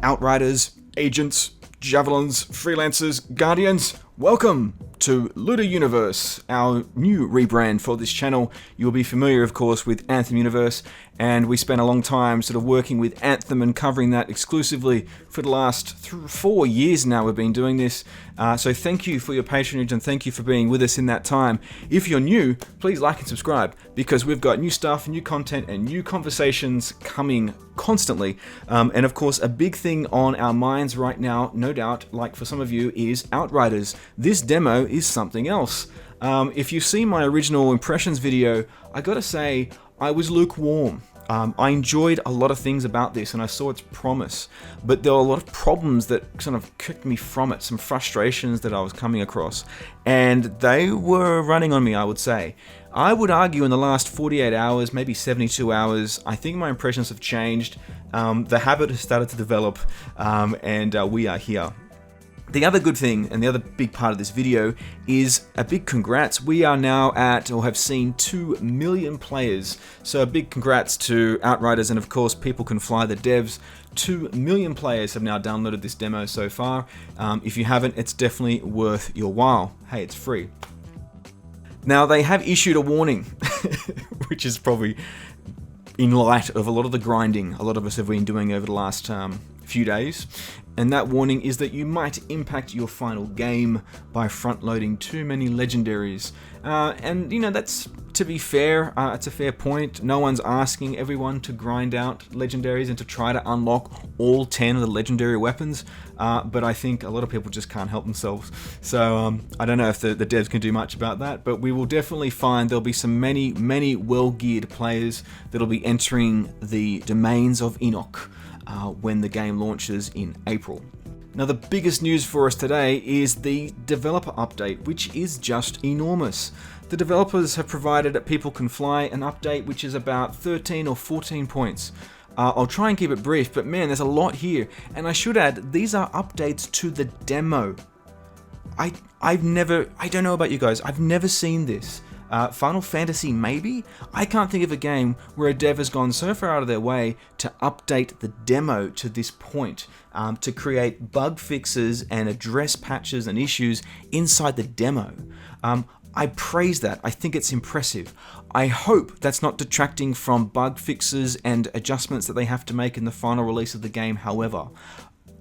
Outriders, Agents, Javelins, Freelancers, Guardians, welcome to Looter Universe, our new rebrand for this channel. You'll be familiar, of course, with Anthem Universe, and we spent a long time sort of working with Anthem and covering that exclusively for the last 4 years now. We've been doing this, so thank you for your patronage and thank you for being with us in that time. If you're new, please like and subscribe, because we've got new stuff, new content, and new conversations coming constantly. And of course, a big thing on our minds right now, no doubt, like for some of you, is Outriders. This demo is something else. If you see my original impressions video, I gotta say, I was lukewarm. I enjoyed a lot of things about this and I saw its promise, but there were a lot of problems that kind of kicked me from it, some frustrations that I was coming across, and they were running on me, I would say. I would argue in the last 48 hours, maybe 72 hours, I think my impressions have changed. The habit has started to develop, and we are here. The other good thing, and the other big part of this video, is a big congrats. We are now at, or have seen, 2 million players. So a big congrats to Outriders, and of course People Can Fly, the devs. 2 million players have now downloaded this demo so far. If you haven't, it's definitely worth your while. Hey, it's free. Now, they have issued a warning, which is probably in light of a lot of the grinding a lot of us have been doing over the last few days. And that warning is that you might impact your final game by front-loading too many legendaries. And you know, that's, to be fair, it's a fair point. No one's asking everyone to grind out legendaries and to try to unlock all 10 of the legendary weapons, but I think a lot of people just can't help themselves. So I don't know if the devs can do much about that, but we will definitely find there'll be some many well-geared players that'll be entering the domains of Enoch when the game launches in April. Now, the biggest news for us today is the developer update, which is just enormous. The developers have provided at People Can Fly an update which is about 13 or 14 points. I'll try and keep it brief, but man, there's a lot here. And I should add, these are updates to the demo. I don't know about you guys, I've never seen this. Final Fantasy, maybe? I can't think of a game where a dev has gone so far out of their way to update the demo to this point, to create bug fixes and address patches and issues inside the demo. I praise that. I think it's impressive. I hope that's not detracting from bug fixes and adjustments that they have to make in the final release of the game, however.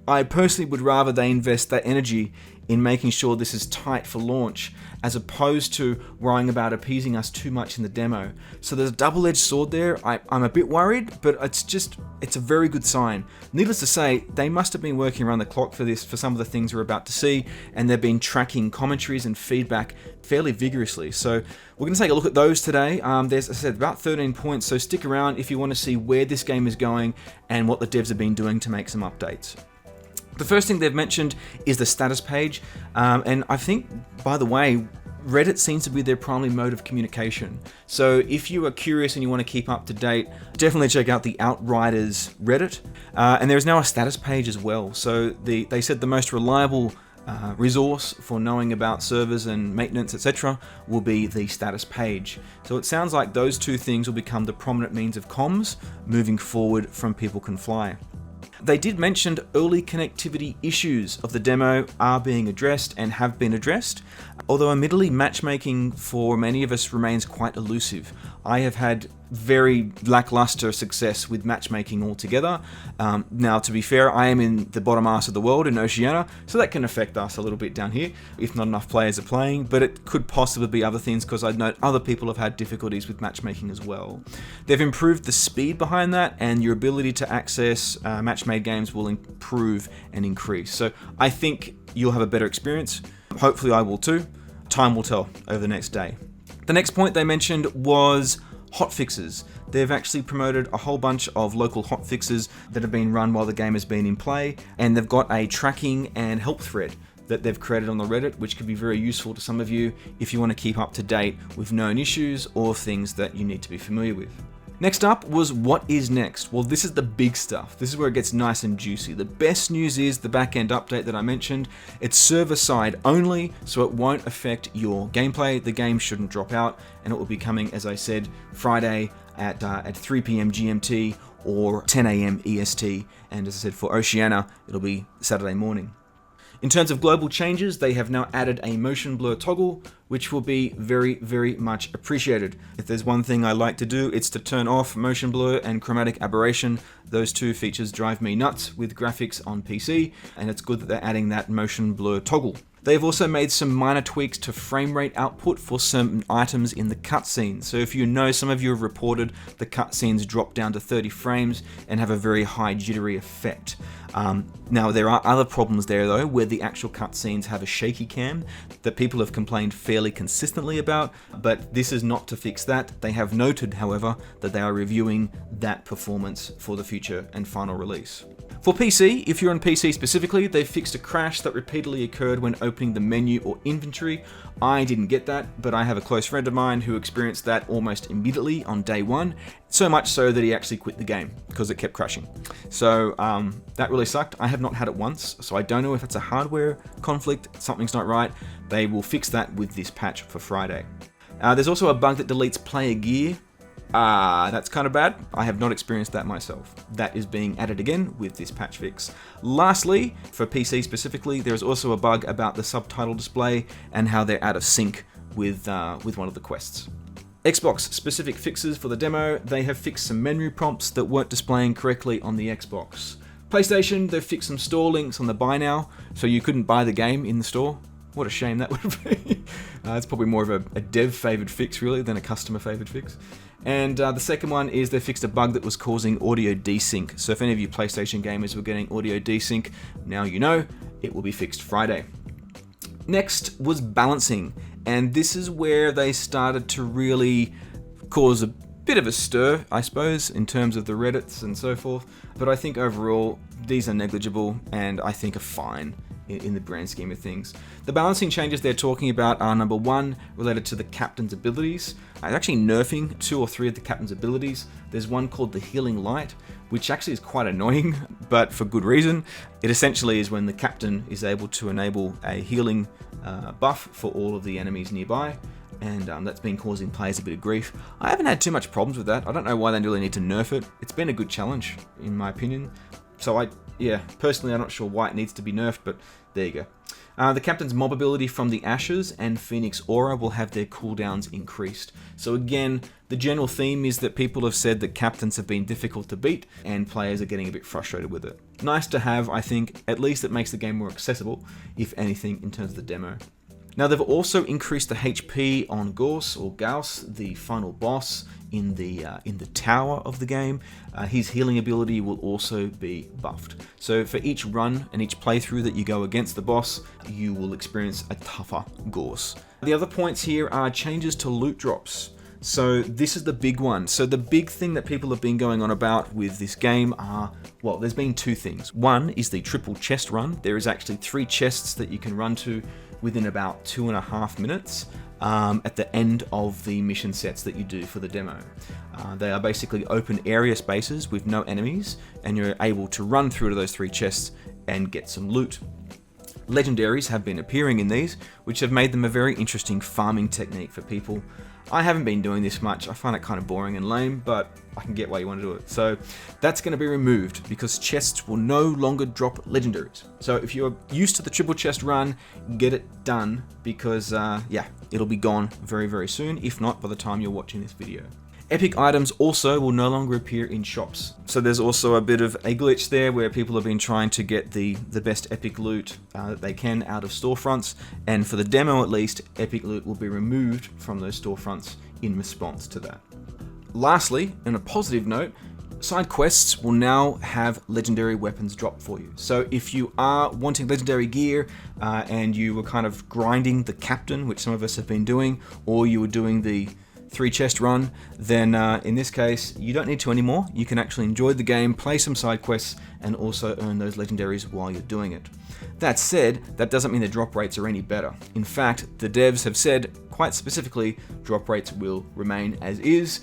I personally would rather they invest that energy in making sure this is tight for launch, as opposed to worrying about appeasing us too much in the demo. So there's a double-edged sword there. I'm a bit worried, but it's a very good sign. Needless to say, they must have been working around the clock for this, for some of the things we're about to see, and they've been tracking commentaries and feedback fairly vigorously. So we're going to take a look at those today. There's, as I said, about 13 points, so stick around if you want to see where this game is going and what the devs have been doing to make some updates. The first thing they've mentioned is the status page, and I think, by the way, Reddit seems to be their primary mode of communication. So if you are curious and you want to keep up to date, definitely check out the Outriders Reddit. And there is now a status page as well. So they said the most reliable resource for knowing about servers and maintenance, etc., will be the status page. So it sounds like those two things will become the prominent means of comms moving forward from People Can Fly. They did mention early connectivity issues of the demo are being addressed and have been addressed, although admittedly matchmaking for many of us remains quite elusive. I have had very lackluster success with matchmaking altogether. Now, to be fair, I am in the bottom arse of the world in Oceania, so that can affect us a little bit down here if not enough players are playing, but it could possibly be other things, because I know other people have had difficulties with matchmaking as well. They've improved the speed behind that, and your ability to access match-made games will improve and increase. So I think you'll have a better experience. Hopefully I will too. Time will tell over the next day. The next point they mentioned was hotfixes. They've actually promoted a whole bunch of local hotfixes that have been run while the game has been in play, and they've got a tracking and help thread that they've created on the Reddit, which could be very useful to some of you if you want to keep up to date with known issues or things that you need to be familiar with. Next up was what is next. Well, this is the big stuff. This is where it gets nice and juicy. The best news is the backend update that I mentioned. It's server-side only, so it won't affect your gameplay. The game shouldn't drop out, and it will be coming, as I said, Friday at 3 p.m. GMT or 10 a.m. EST. And as I said, for Oceania, it'll be Saturday morning. In terms of global changes, they have now added a motion blur toggle, which will be very, very much appreciated. If there's one thing I like to do, it's to turn off motion blur and chromatic aberration. Those two features drive me nuts with graphics on PC, and it's good that they're adding that motion blur toggle. They've also made some minor tweaks to frame rate output for some items in the cutscenes. So if you know, some of you have reported the cutscenes drop down to 30 frames and have a very high jittery effect. Now there are other problems there though, where the actual cutscenes have a shaky cam that people have complained fairly consistently about, but this is not to fix that. They have noted, however, that they are reviewing that performance for the future and final release. For PC, if you're on PC specifically, they've fixed a crash that repeatedly occurred when opening the menu or inventory. I didn't get that, but I have a close friend of mine who experienced that almost immediately on day one, so much so that he actually quit the game because it kept crashing. So that really sucked. I have not had it once, so I don't know if it's a hardware conflict, something's not right. They will fix that with this patch for Friday. There's also a bug that deletes player gear. That's kind of bad. I have not experienced that myself. That is being added again with this patch fix. Lastly, for PC specifically, there is also a bug about the subtitle display and how they're out of sync with one of the quests. Xbox specific fixes for the demo. They have fixed some menu prompts that weren't displaying correctly on the Xbox. PlayStation, they've fixed some store links on the buy now, so you couldn't buy the game in the store. What a shame that would be. It's probably more of a dev favored fix really than a customer favored fix. And the second one is they fixed a bug that was causing audio desync. So if any of you PlayStation gamers were getting audio desync, now you know, it will be fixed Friday. Next was balancing, and this is where they started to really cause a bit of a stir, I suppose, in terms of the Reddits and so forth. But I think overall, these are negligible and I think are fine in the grand scheme of things. The balancing changes they're talking about are number one, related to the captain's abilities. They're actually nerfing 2 or 3 of the captain's abilities. There's one called the Healing Light, which actually is quite annoying, but for good reason. It essentially is when the captain is able to enable a healing buff for all of the enemies nearby, and that's been causing players a bit of grief. I haven't had too much problems with that. I don't know why they really need to nerf it. It's been a good challenge, in my opinion. So personally, I'm not sure why it needs to be nerfed, but there you go. The captain's mob ability from the Ashes and Phoenix Aura will have their cooldowns increased. So again, the general theme is that people have said that captains have been difficult to beat and players are getting a bit frustrated with it. Nice to have, I think. At least it makes the game more accessible, if anything, in terms of the demo. Now they've also increased the HP on Gauss, the final boss in the tower of the game. His healing ability will also be buffed. So for each run and each playthrough that you go against the boss, you will experience a tougher Gauss. The other points here are changes to loot drops. So this is the big one. So the big thing that people have been going on about with this game are, well, there's been 2 things. One is the triple chest run. There is actually 3 chests that you can run to within about 2.5 minutes at the end of the mission sets that you do for the demo. They are basically open area spaces with no enemies, and you're able to run through to those 3 chests and get some loot. Legendaries have been appearing in these, which have made them a very interesting farming technique for people. I haven't been doing this much. I find it kind of boring and lame, but I can get why you want to do it. So that's going to be removed because chests will no longer drop legendaries. So if you're used to the triple chest run, get it done because it'll be gone very, very soon. If not, by the time you're watching this video. Epic items also will no longer appear in shops. So there's also a bit of a glitch there where people have been trying to get the best epic loot that they can out of storefronts, and for the demo at least, epic loot will be removed from those storefronts in response to that. Lastly, on a positive note, side quests will now have legendary weapons drop for you. So if you are wanting legendary gear and you were kind of grinding the captain, which some of us have been doing, or you were doing the 3 chest run, then in this case, you don't need to anymore. You can actually enjoy the game, play some side quests, and also earn those legendaries while you're doing it. That said, that doesn't mean the drop rates are any better. In fact, the devs have said quite specifically, drop rates will remain as is,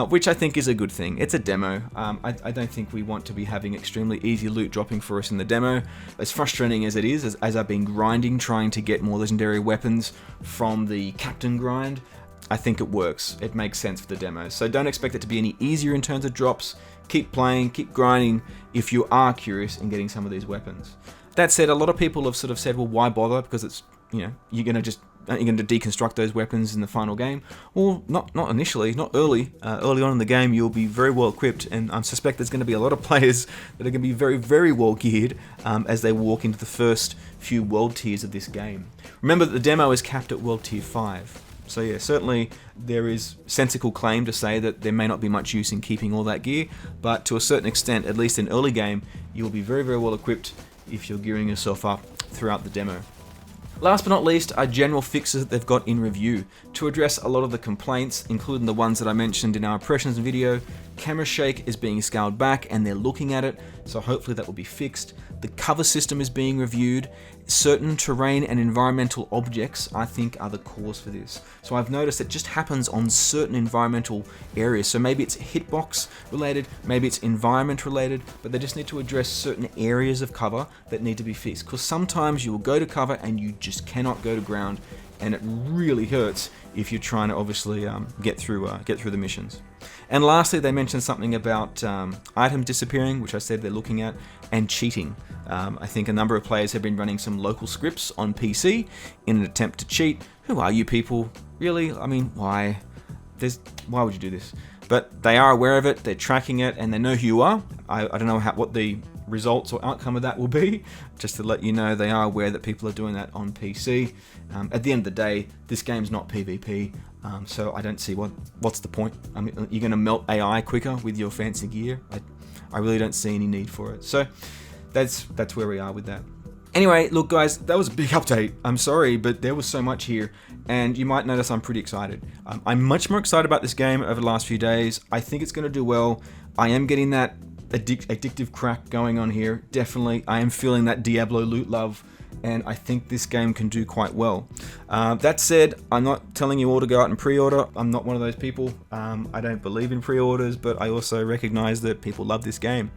which I think is a good thing. It's a demo. I don't think we want to be having extremely easy loot dropping for us in the demo. As frustrating as it is, as I've been grinding, trying to get more legendary weapons from the captain grind, I think it works. It makes sense for the demo. So don't expect it to be any easier in terms of drops. Keep playing, keep grinding if you are curious in getting some of these weapons. That said, a lot of people have sort of said, well, why bother? Because it's, you're going to deconstruct those weapons in the final game. Well, not initially, not early. Early on in the game, you'll be very well equipped, and I suspect there's going to be a lot of players that are going to be very, very well geared as they walk into the first few world tiers of this game. Remember that the demo is capped at world tier 5. So yeah, certainly there is sensible claim to say that there may not be much use in keeping all that gear, but to a certain extent, at least in early game, you will be very, very well equipped if you're gearing yourself up throughout the demo. Last but not least are general fixes that they've got in review to address a lot of the complaints, including the ones that I mentioned in our impressions video. Camera shake is being scaled back and they're looking at it, so hopefully that will be fixed. The cover system is being reviewed. Certain terrain and environmental objects, I think, are the cause for this. So I've noticed it just happens on certain environmental areas. So maybe it's hitbox related, maybe it's environment related, but they just need to address certain areas of cover that need to be fixed. Because sometimes you will go to cover and you just cannot go to ground, and it really hurts if you're trying to obviously get through the missions. And lastly, they mentioned something about items disappearing, which I said they're looking at, and cheating. I think a number of players have been running some local scripts on PC in an attempt to cheat. Who are you people? Really? I mean, why? Why would you do this? But they are aware of it, they're tracking it, and they know who you are. I don't know what the results or outcome of that will be. Just to let you know, they are aware that people are doing that on PC. At the end of the day, this game's not PvP, so I don't see what's the point. I mean, you're going to melt AI quicker with your fancy gear. I really don't see any need for it. So that's where we are with that. Anyway, look guys, that was a big update. I'm sorry, but there was so much here, and you might notice I'm pretty excited. I'm much more excited about this game over the last few days. I think it's going to do well. I am getting that addictive crack going on here, definitely. I am feeling that Diablo loot love, and I think this game can do quite well. That said, I'm not telling you all to go out and pre-order. I'm not one of those people. I don't believe in pre-orders, but I also recognize that people love this game.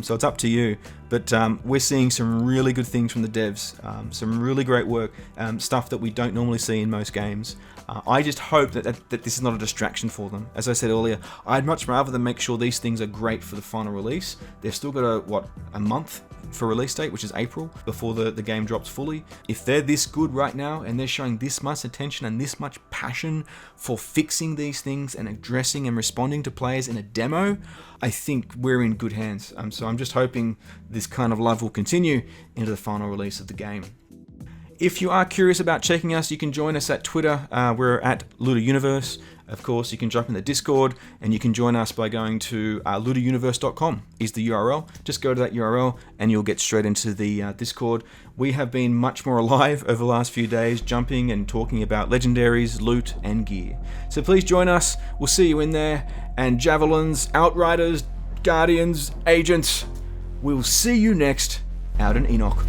So it's up to you. But we're seeing some really good things from the devs, some really great work, stuff that we don't normally see in most games. I just hope that this is not a distraction for them. As I said earlier, I'd much rather them make sure these things are great for the final release. They've still got a month for release date, which is April, before the game drops fully. If they're this good right now and they're showing this much attention and this much passion for fixing these things and addressing and responding to players in a demo, I think we're in good hands. So I'm just hoping this kind of love will continue into the final release of the game. If you are curious about checking us, you can join us at Twitter. We're at Looter Universe. Of course, you can jump in the Discord, and you can join us by going to looteruniverse.com is the URL. Just go to that URL, and you'll get straight into the Discord. We have been much more alive over the last few days, jumping and talking about legendaries, loot, and gear. So please join us. We'll see you in there. And Javelins, Outriders, Guardians, Agents, we'll see you next out in Enoch.